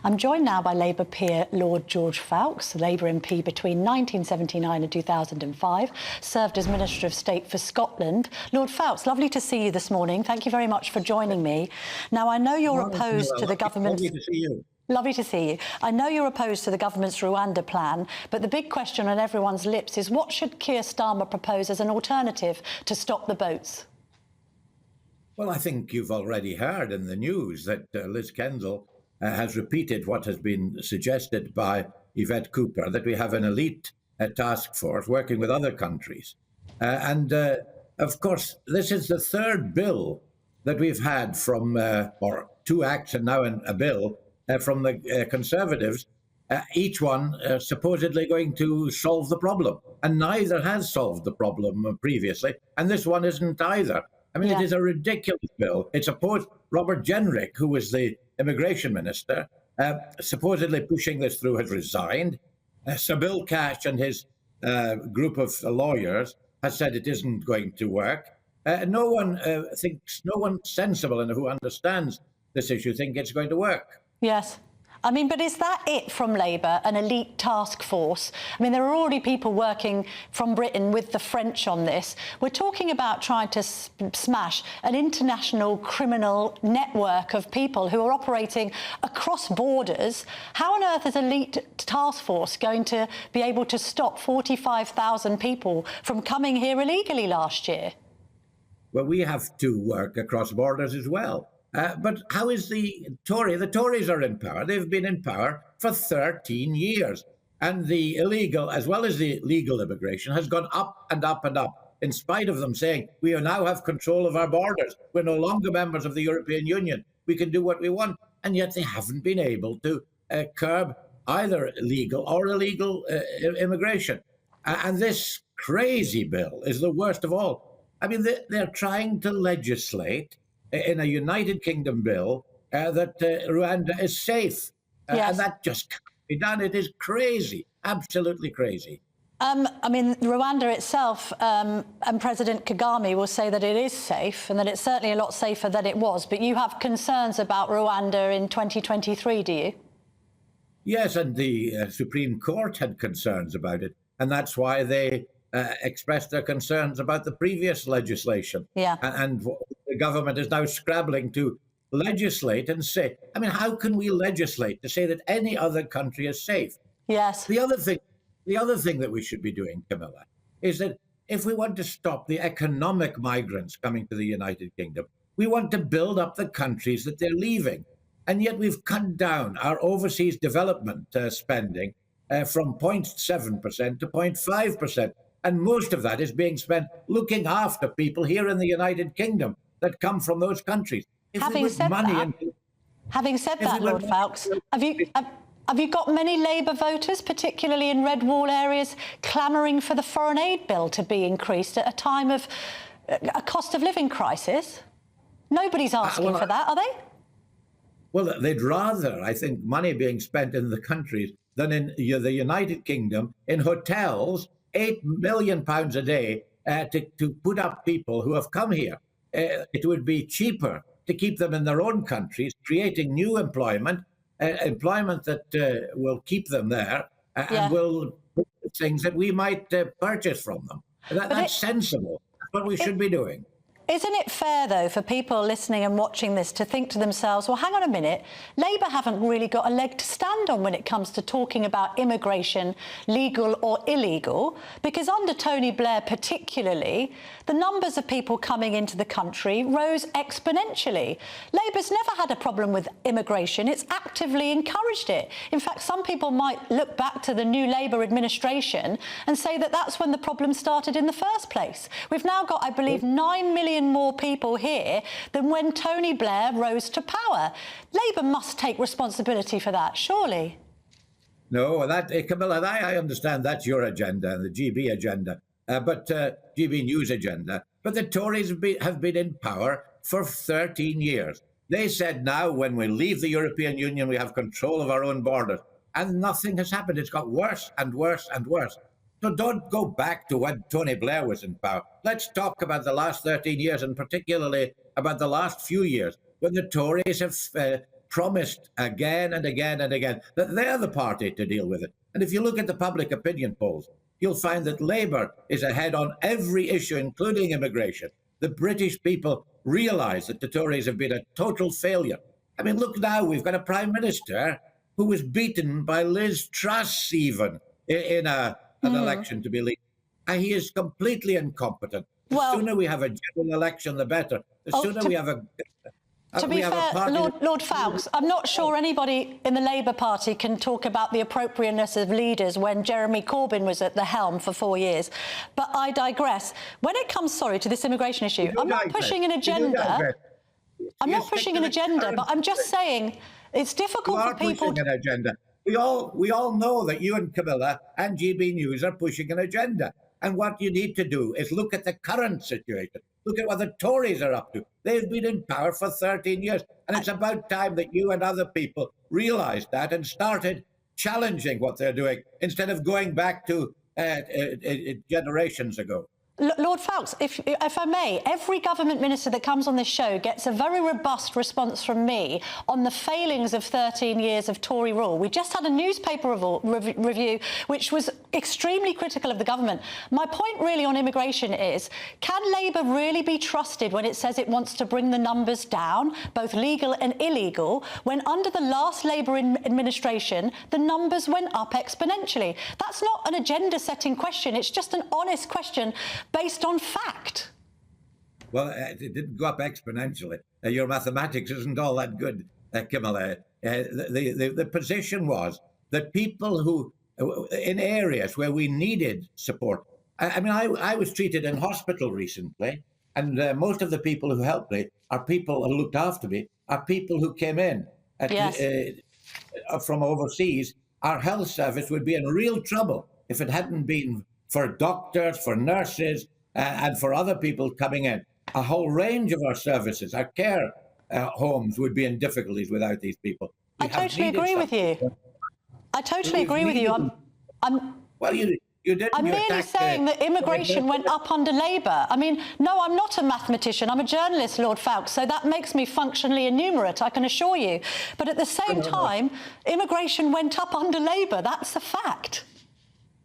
I'm joined now by Labour peer Lord George Foulkes, Labour MP between 1979 and 2005, served as Minister of State for Scotland. Lord Foulkes, lovely to see you this morning. Thank you very much for joining me. Now, I know you're opposed to the government's... Lovely to see you. Lovely to see you. I know you're opposed to the government's Rwanda plan, but the big question on everyone's lips is what should Keir Starmer propose as an alternative to stop the boats? Well, I think you've already heard in the news that Liz Kendall has repeated what has been suggested by Yvette Cooper, that we have an elite task force working with other countries. Of course, this is the third bill that we've had from, or two acts and now a bill from the Conservatives, each one supposedly going to solve the problem. And neither has solved the problem previously, and this one isn't either. I mean, It is a ridiculous bill. It's opposed. Robert Jenrick, who was the immigration minister, supposedly pushing this through, has resigned. Sir Bill Cash and his group of lawyers has said it isn't going to work. No one sensible and who understands this issue think it's going to work. Yes. I mean, but is that it from Labour, an elite task force? I mean, there are already people working from Britain with the French on this. We're talking about trying to smash an international criminal network of people who are operating across borders. How on earth is an elite task force going to be able to stop 45,000 people from coming here illegally last year? Well, we have to work across borders as well. But how is the Tory? The Tories are in power. They've been in power for 13 years. And the illegal, as well as the legal immigration, has gone up and up and up, in spite of them saying, we now have control of our borders. We're no longer members of the European Union. We can do what we want. And yet they haven't been able to curb either legal or illegal immigration. And this crazy bill is the worst of all. I mean, they're trying to legislate in a United Kingdom bill that Rwanda is safe. Yes. And that just can't be done. It is crazy, absolutely crazy. I mean, Rwanda itself and President Kagame will say that it is safe and that it's certainly a lot safer than it was. But you have concerns about Rwanda in 2023, do you? Yes, and the Supreme Court had concerns about it. And that's why they expressed their concerns about the previous legislation. Yeah. And the government is now scrabbling to legislate and say, I mean, how can we legislate to say that any other country is safe? Yes. The other thing that we should be doing, Camilla, is that if we want to stop the economic migrants coming to the United Kingdom, we want to build up the countries that they're leaving. And yet we've cut down our overseas development spending from 0.7% to 0.5%. And most of that is being spent looking after people here in the United Kingdom that come from those countries. Having said that, Lord Foulkes, have you got many Labour voters, particularly in red wall areas, clamouring for the foreign aid bill to be increased at a time of a cost of living crisis? Nobody's asking for that, are they? Well, they'd rather, I think, money being spent in the countries than in the United Kingdom, in hotels, £8 million a day to put up people who have come here. It would be cheaper to keep them in their own countries, creating new employment that will keep them there and will put things that we might purchase from them. That's sensible. That's what we should be doing. Isn't it fair, though, for people listening and watching this to think to themselves, well, hang on a minute, Labour haven't really got a leg to stand on when it comes to talking about immigration, legal or illegal, because under Tony Blair particularly, the numbers of people coming into the country rose exponentially. Labour's never had a problem with immigration. It's actively encouraged it. In fact, some people might look back to the new Labour administration and say that that's when the problem started in the first place. We've now got, I believe, 9 million more people here than when Tony Blair rose to power. Labour must take responsibility for that, surely. No, Camilla, I understand that's your agenda and the GB agenda, GB News agenda. But the Tories have been in power for 13 years. They said now when we leave the European Union, we have control of our own borders. And nothing has happened. It's got worse and worse and worse. So don't go back to when Tony Blair was in power. Let's talk about the last 13 years, and particularly about the last few years, when the Tories have promised again and again and again that they're the party to deal with it. And if you look at the public opinion polls, you'll find that Labour is ahead on every issue, including immigration. The British people realise that the Tories have been a total failure. I mean, look now, we've got a Prime Minister who was beaten by Liz Truss even in an election to be leader. And he is completely incompetent. The sooner we have a general election, the better. The sooner we have a... To be fair, Lord Foulkes, I'm not sure anybody in the Labour Party can talk about the appropriateness of leaders when Jeremy Corbyn was at the helm for 4 years. But I digress. When it comes, to this immigration issue, I'm not pushing an agenda. I'm not pushing an agenda, but I'm just saying it's difficult for people... pushing an agenda. We all know that you and Camilla and GB News are pushing an agenda. And what you need to do is look at the current situation. Look at what the Tories are up to. They've been in power for 13 years. And it's about time that you and other people realised that and started challenging what they're doing instead of going back to generations ago. Lord Foulkes, if I may, every government minister that comes on this show gets a very robust response from me on the failings of 13 years of Tory rule. We just had a newspaper review which was extremely critical of the government. My point really on immigration is, can Labour really be trusted when it says it wants to bring the numbers down, both legal and illegal, when under the last Labour administration, the numbers went up exponentially? That's not an agenda-setting question. It's just an honest question based on fact. Well, it didn't go up exponentially. Your mathematics isn't all that good, Camilla. The position was that people who, in areas where we needed support, I mean, I was treated in hospital recently, and most of the people who helped me are people who looked after me, are people who came in from overseas. Our health service would be in real trouble if it hadn't been for doctors, for nurses, and for other people coming in. A whole range of our services, our care homes would be in difficulties without these people. I totally agree with you. I totally agree with you. Well, you didn't. I'm merely saying that immigration went up under Labour. I mean, no, I'm not a mathematician. I'm a journalist, Lord Foulkes, so that makes me functionally enumerate, I can assure you. But at the same time, immigration went up under Labour. That's a fact.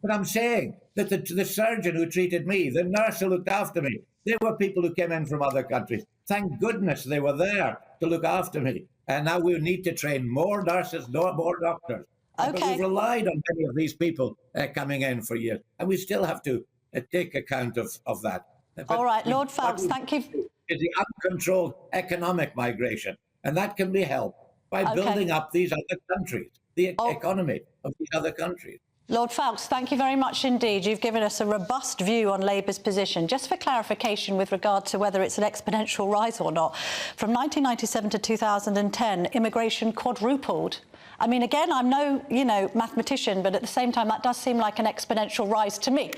But I'm saying that the surgeon who treated me, the nurse who looked after me, they were people who came in from other countries. Thank goodness they were there to look after me. And now we need to train more nurses, more doctors. Okay. But we've relied on many of these people coming in for years. And we still have to take account of that. But all right, Lord Foulkes, thank you. Is the uncontrolled economic migration. And that can be helped by building up these other countries, the economy of these other countries. Lord Foulkes, thank you very much indeed. You've given us a robust view on Labour's position. Just for clarification with regard to whether it's an exponential rise or not, from 1997 to 2010, immigration quadrupled. I mean, again, I'm no, mathematician, but at the same time, that does seem like an exponential rise to me.